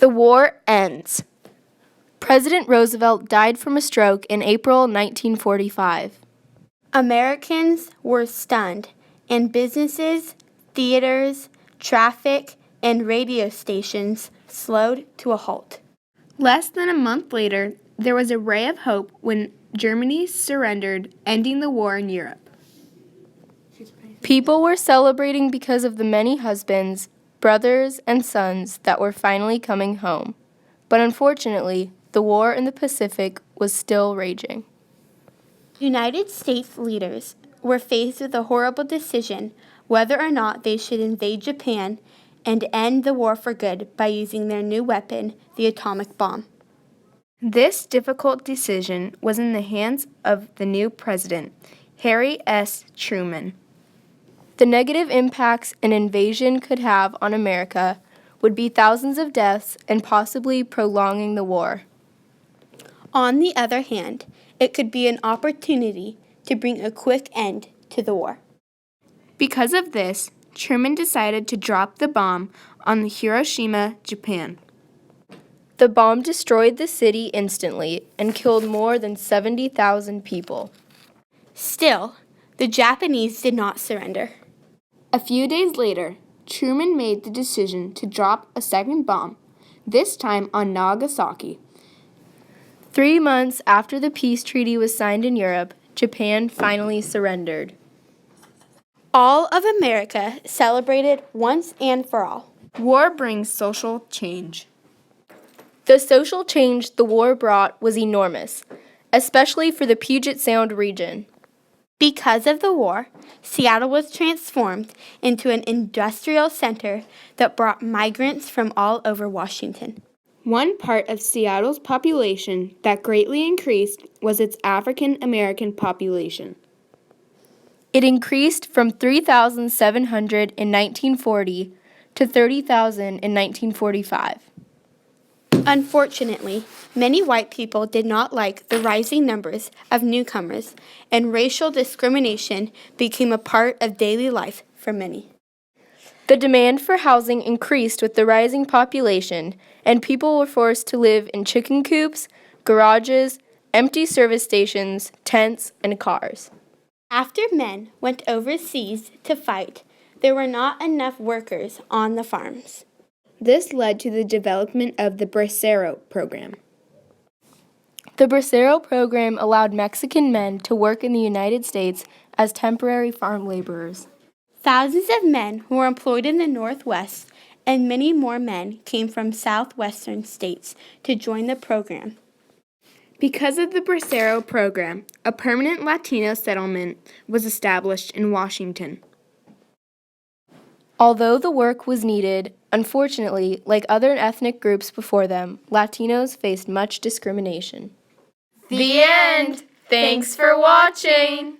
The war ends. President Roosevelt died from a stroke in April 1945. Americans were stunned, and businesses, theaters, traffic, and radio stations slowed to a halt. Less than a month later, there was a ray of hope when Germany surrendered, ending the war in Europe. People were celebrating because of the many husbands, brothers, and sons that were finally coming home. But unfortunately, the war in the Pacific was still raging. United States leaders were faced with a horrible decision whether or not they should invade Japan and end the war for good by using their new weapon, the atomic bomb. This difficult decision was in the hands of the new president, Harry S. Truman. The negative impacts an invasion could have on America would be thousands of deaths and possibly prolonging the war. On the other hand, it could be an opportunity to bring a quick end to the war. Because of this, Truman decided to drop the bomb on Hiroshima, Japan. The bomb destroyed the city instantly and killed more than 70,000 people. Still, the Japanese did not surrender. A few days later, Truman made the decision to drop a second bomb, this time on Nagasaki. 3 months after the peace treaty was signed in Europe, Japan finally surrendered. All of America celebrated once and for all. War brings social change. The social change the war brought was enormous, especially for the Puget Sound region. Because of the war, Seattle was transformed into an industrial center that brought migrants from all over Washington. One part of Seattle's population that greatly increased was its African American population. It increased from 3,700 in 1940 to 30,000 in 1945. Unfortunately, many white people did not like the rising numbers of newcomers, and racial discrimination became a part of daily life for many. The demand for housing increased with the rising population, and people were forced to live in chicken coops, garages, empty service stations, tents, and cars. After men went overseas to fight, there were not enough workers on the farms. This led to the development of the Bracero program. The Bracero program allowed Mexican men to work in the United States as temporary farm laborers. Thousands of men were employed in the Northwest, and many more men came from southwestern states to join the program. Because of the Bracero program, a permanent Latino settlement was established in Washington. Although the work was needed, unfortunately, like other ethnic groups before them, Latinos faced much discrimination. The end! Thanks for watching!